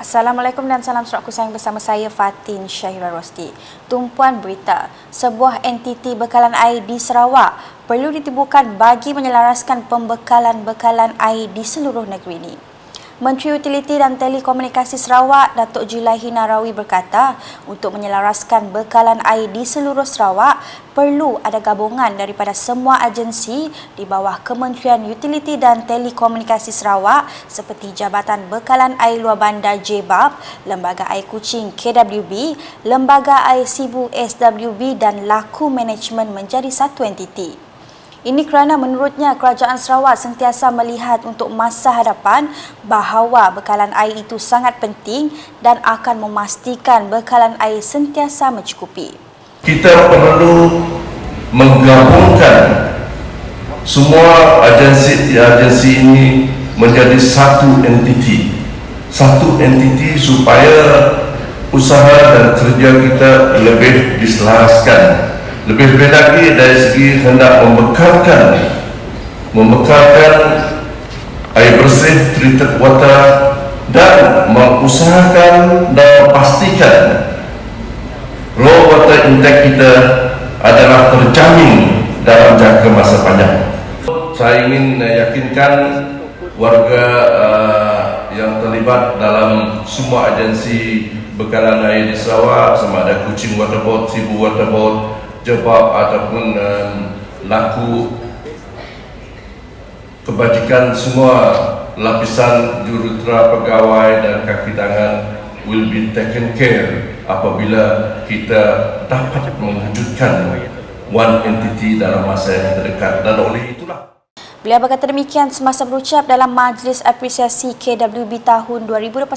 Assalamualaikum dan salam serak kusayang bersama saya Fatin Syahira Rosdi. Tumpuan berita, sebuah entiti bekalan air di Sarawak perlu ditibukan bagi menyelaraskan pembekalan-bekalan air di seluruh negeri ini. Menteri Utiliti dan Telekomunikasi Sarawak, Datuk Julaihi Narawi berkata, untuk menyelaraskan bekalan air di seluruh Sarawak, perlu ada gabungan daripada semua agensi di bawah Kementerian Utiliti dan Telekomunikasi Sarawak seperti Jabatan Bekalan Air Luar Bandar JBAB, Lembaga Air Kuching KWB, Lembaga Air Sibu SWB dan Laku Management menjadi satu entiti. Ini kerana menurutnya Kerajaan Sarawak sentiasa melihat untuk masa hadapan bahawa bekalan air itu sangat penting dan akan memastikan bekalan air sentiasa mencukupi. Kita perlu menggabungkan semua agensi ini menjadi satu entiti. Satu entiti supaya usaha dan kerja kita lebih diselaraskan. Lebih-lebih lagi dari segi hendak membekalkan air bersih, treated water, dan mengusahakan dan memastikan raw water intake kita adalah terjamin dalam jangka masa panjang. Saya ingin yakinkan warga yang terlibat dalam semua agensi bekalan air di Sarawak, sama ada Kuching Water Board, Sibu Water Board, JBAB ataupun Laku, kebajikan semua lapisan jurutera, pegawai dan kaki tangan will be taken care apabila kita dapat mewujudkan one entity dalam masa yang terdekat, dan oleh itulah Beliau berkata demikian semasa berucap dalam Majlis Apresiasi KWB tahun 2021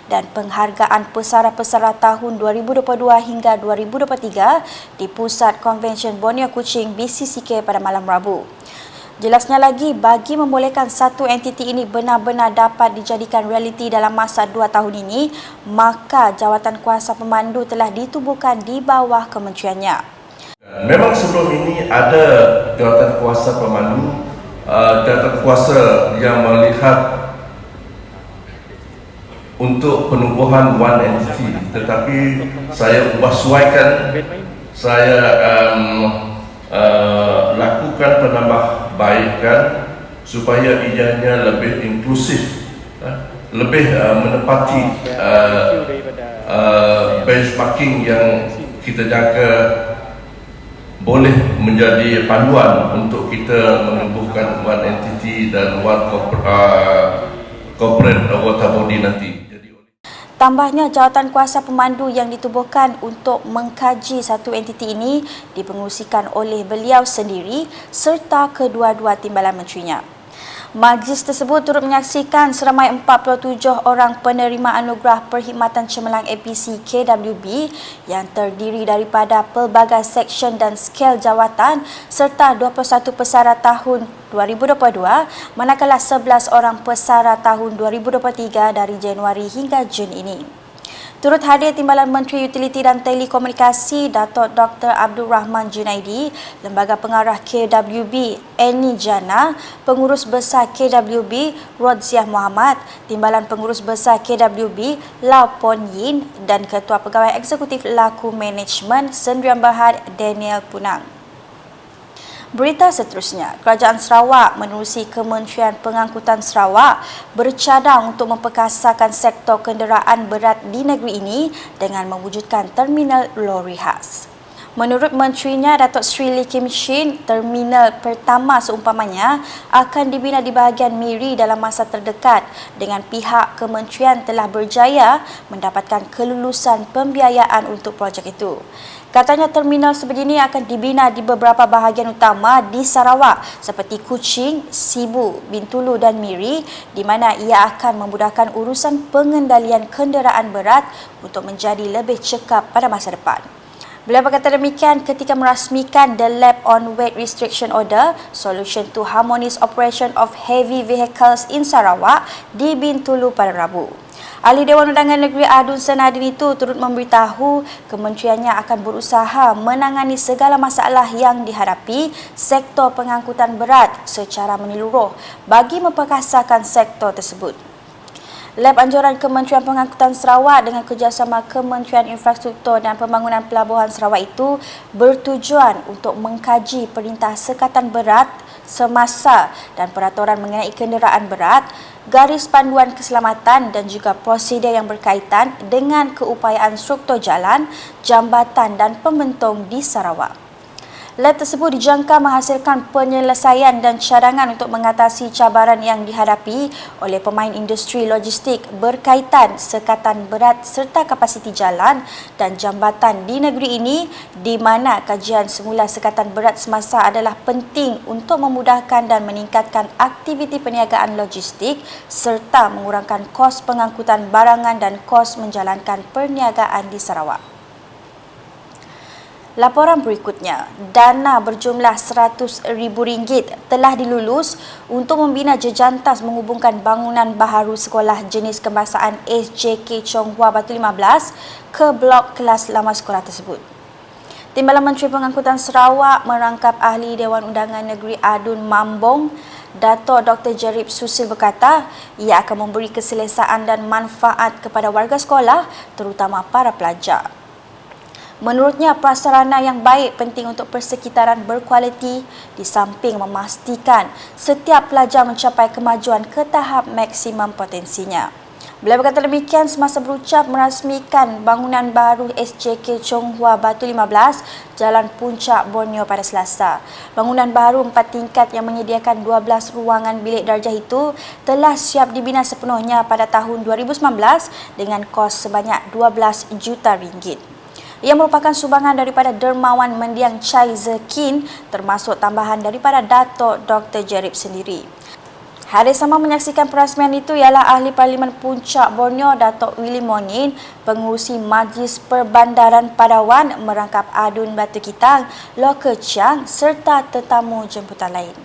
dan Penghargaan Pesara-Pesara tahun 2022 hingga 2023 di Pusat Konvensyen Borneo Kuching BCCK pada malam Rabu. Jelasnya lagi, bagi membolehkan satu entiti ini benar-benar dapat dijadikan realiti dalam masa 2 tahun ini, maka Jawatan Kuasa Pemandu telah ditubuhkan di bawah kementeriannya. Memang sebelum ini ada Jawatan Kuasa Pemandu, jawatan kuasa yang melihat untuk penubuhan one entity, tetapi saya ubah suaikan, saya lakukan penambahbaikan supaya ianya lebih inklusif, lebih menepati benchmarking yang kita jangka boleh menjadi panduan untuk kita menumbuhkan one entity dan one corporate water body nanti. Tambahnya, Jawatan Kuasa Pemandu yang ditubuhkan untuk mengkaji satu entiti ini dipengerusikan oleh beliau sendiri serta kedua-dua timbalan menterinya. Majlis tersebut turut menyaksikan seramai 47 orang penerima anugerah Perkhidmatan Cemerlang APC KWB yang terdiri daripada pelbagai seksyen dan skel jawatan serta 21 pesara tahun 2022, manakala 11 orang pesara tahun 2023 dari Januari hingga Jun ini. Turut hadir Timbalan Menteri Utiliti dan Telekomunikasi Datuk Dr. Abdul Rahman Junaidi, Lembaga Pengarah KWB Eni Jana, Pengurus Besar KWB Rodziah Muhammad, Timbalan Pengurus Besar KWB Lau Pon Yin dan Ketua Pegawai Eksekutif Laku Management Sendirian Berhad Daniel Punang. Berita seterusnya, Kerajaan Sarawak menerusi Kementerian Pengangkutan Sarawak bercadang untuk memperkasakan sektor kenderaan berat di negeri ini dengan mewujudkan terminal lori khas. Menurut menterinya, Datuk Sri Lee Kim Shin, terminal pertama seumpamanya akan dibina di bahagian Miri dalam masa terdekat dengan pihak kementerian telah berjaya mendapatkan kelulusan pembiayaan untuk projek itu. Katanya terminal sebegini akan dibina di beberapa bahagian utama di Sarawak seperti Kuching, Sibu, Bintulu dan Miri, di mana ia akan memudahkan urusan pengendalian kenderaan berat untuk menjadi lebih cekap pada masa depan. Beliau berkata demikian ketika merasmikan The Lab on Weight Restriction Order, Solution to Harmonious Operation of Heavy Vehicles in Sarawak di Bintulu pada Rabu. Ahli Dewan Undangan Negeri Adun Senadin itu turut memberitahu kementeriannya akan berusaha menangani segala masalah yang dihadapi sektor pengangkutan berat secara menyeluruh bagi memperkasakan sektor tersebut. Lab Anjuran Kementerian Pengangkutan Sarawak dengan kerjasama Kementerian Infrastruktur dan Pembangunan Pelabuhan Sarawak itu bertujuan untuk mengkaji perintah sekatan berat semasa dan peraturan mengenai kenderaan berat, garis panduan keselamatan dan juga prosedur yang berkaitan dengan keupayaan struktur jalan, jambatan dan pembentong di Sarawak. Lab tersebut dijangka menghasilkan penyelesaian dan cadangan untuk mengatasi cabaran yang dihadapi oleh pemain industri logistik berkaitan sekatan berat serta kapasiti jalan dan jambatan di negeri ini, di mana kajian semula sekatan berat semasa adalah penting untuk memudahkan dan meningkatkan aktiviti perniagaan logistik serta mengurangkan kos pengangkutan barangan dan kos menjalankan perniagaan di Sarawak. Laporan berikutnya, dana berjumlah RM100,000 telah dilulus untuk membina jejantas menghubungkan bangunan baharu sekolah jenis kebangsaan SJK Chong Hua Batu 15 ke blok kelas lama sekolah tersebut. Timbalan Menteri Pengangkutan Sarawak merangkap Ahli Dewan Undangan Negeri Adun Mambong, Datuk Dr. Jerib Susil berkata ia akan memberi keselesaan dan manfaat kepada warga sekolah, terutama para pelajar. Menurutnya, prasarana yang baik penting untuk persekitaran berkualiti di samping memastikan setiap pelajar mencapai kemajuan ke tahap maksimum potensinya. Beliau berkata demikian semasa berucap merasmikan bangunan baru SJK Chong Hua Batu 15, Jalan Puncak, Borneo pada Selasa. Bangunan baru 4 tingkat yang menyediakan 12 ruangan bilik darjah itu telah siap dibina sepenuhnya pada tahun 2019 dengan kos sebanyak RM12 juta. Ia merupakan sumbangan daripada Dermawan Mendiang Chai Zekin termasuk tambahan daripada Datuk Dr. Jerib sendiri. Hadir sama menyaksikan perasmian itu ialah Ahli Parlimen Puncak Borneo Datuk Willy Monin, Pengurusi Majlis Perbandaran Padawan merangkap Adun Batu Kitang, Loke Chiang serta tetamu jemputan lain.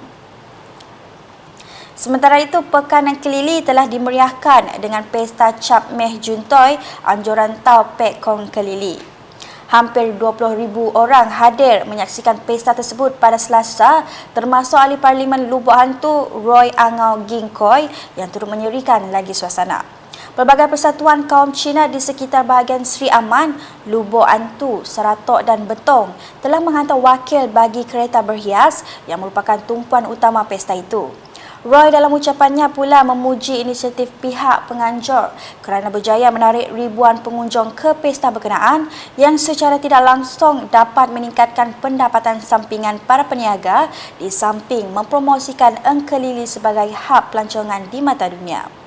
Sementara itu, Pekanan Kelili telah dimeriahkan dengan Pesta Cap Meh Juntoy Anjuran Tau Pek Kong Kelili. Hampir 20,000 orang hadir menyaksikan pesta tersebut pada Selasa, termasuk Ahli Parlimen Lubuk Hantu Roy Angau Gingkoi yang turut menyerikan lagi suasana. Pelbagai persatuan kaum Cina di sekitar bahagian Sri Aman, Lubuk Hantu, Saratok dan Betong telah menghantar wakil bagi kereta berhias yang merupakan tumpuan utama pesta itu. Roy dalam ucapannya pula memuji inisiatif pihak penganjur kerana berjaya menarik ribuan pengunjung ke pesta berkenaan yang secara tidak langsung dapat meningkatkan pendapatan sampingan para peniaga di samping mempromosikan Engkelili sebagai hub pelancongan di mata dunia.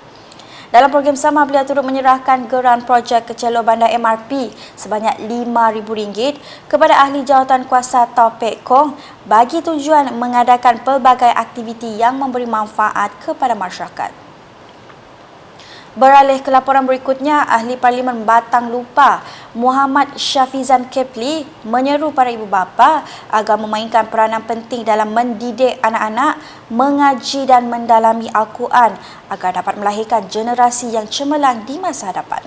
Dalam program sama, beliau turut menyerahkan geran projek kecelok bandar MRP sebanyak RM5,000 kepada ahli jawatan kuasa Tau Pek Kong bagi tujuan mengadakan pelbagai aktiviti yang memberi manfaat kepada masyarakat. Beralih ke laporan berikutnya, Ahli Parlimen Batang Lupa Muhammad Syafizan Kepli menyeru para ibu bapa agar memainkan peranan penting dalam mendidik anak-anak mengaji dan mendalami Al-Quran agar dapat melahirkan generasi yang cemerlang di masa hadapan.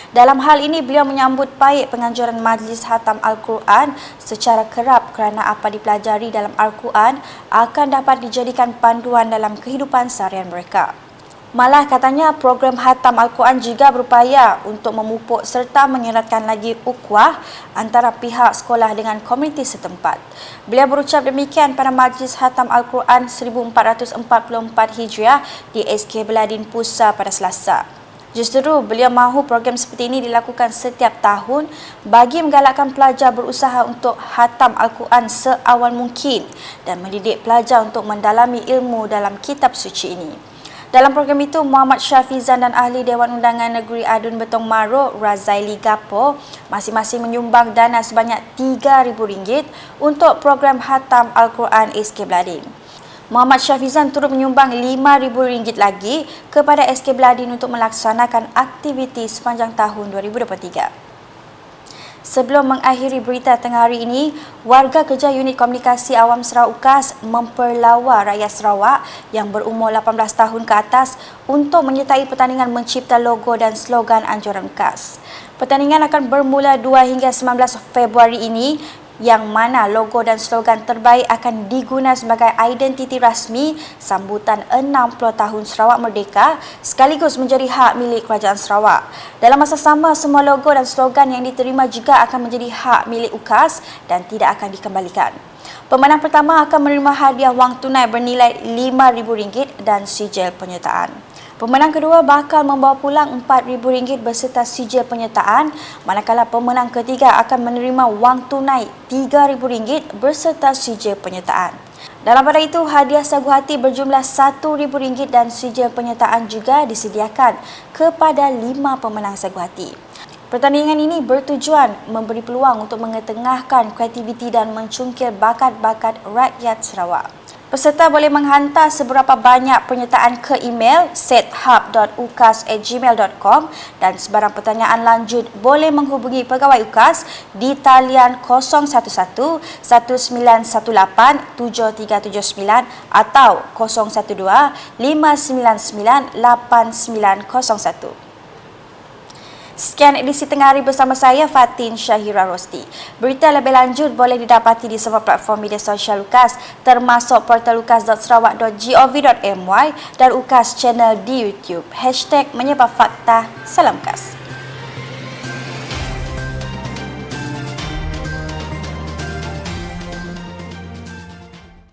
Dalam hal ini, beliau menyambut baik penganjuran Majlis Hatam Al-Quran secara kerap kerana apa dipelajari dalam Al-Quran akan dapat dijadikan panduan dalam kehidupan seharian mereka. Malah katanya program Hatam Al-Quran juga berupaya untuk memupuk serta mengeratkan lagi ukhuwah antara pihak sekolah dengan komuniti setempat. Beliau berucap demikian pada Majlis Hatam Al-Quran 1444 Hijriah di SK Beladin Pusa pada Selasa. Justeru, beliau mahu program seperti ini dilakukan setiap tahun bagi menggalakkan pelajar berusaha untuk hatam Al-Quran seawal mungkin dan mendidik pelajar untuk mendalami ilmu dalam kitab suci ini. Dalam program itu, Muhammad Syafizan dan Ahli Dewan Undangan Negeri Adun Betong Maro, Razaili Gapo, masing-masing menyumbang dana sebanyak RM3,000 untuk program Hatam Al-Quran SK Beladin. Muhammad Syafizan turut menyumbang RM5,000 lagi kepada SK Beladin untuk melaksanakan aktiviti sepanjang tahun 2023. Sebelum mengakhiri berita tengah hari ini, warga kerja Unit Komunikasi Awam Sarawak UKAS memperlawa rakyat Sarawak yang berumur 18 tahun ke atas untuk menyertai pertandingan mencipta logo dan slogan anjuran UKAS. Pertandingan akan bermula 2 hingga 19 Februari ini yang mana logo dan slogan terbaik akan diguna sebagai identiti rasmi sambutan 60 tahun Sarawak Merdeka sekaligus menjadi hak milik Kerajaan Sarawak. Dalam masa sama, semua logo dan slogan yang diterima juga akan menjadi hak milik UKAS dan tidak akan dikembalikan. Pemenang pertama akan menerima hadiah wang tunai bernilai RM5,000 dan sijil penyertaan. Pemenang kedua bakal membawa pulang RM4,000 beserta sijil penyertaan, manakala pemenang ketiga akan menerima wang tunai RM3,000 beserta sijil penyertaan. Dalam pada itu, hadiah sagu hati berjumlah RM1,000 dan sijil penyertaan juga disediakan kepada 5 pemenang sagu hati. Pertandingan ini bertujuan memberi peluang untuk mengetengahkan kreativiti dan mencungkil bakat-bakat rakyat Sarawak. Peserta boleh menghantar seberapa banyak penyertaan ke email sethub.ukas@gmail.com dan sebarang pertanyaan lanjut boleh menghubungi pegawai UKAS di talian 011 1918 7379 atau 012 599 8901. Sekian edisi tengah hari bersama saya, Fatin Syahira Rosti. Berita lebih lanjut boleh didapati di semua platform media sosial UKAS termasuk portal ukas.sarawak.gov.my dan UKAS channel di YouTube. #Menyebar Fakta. Salam UKAS.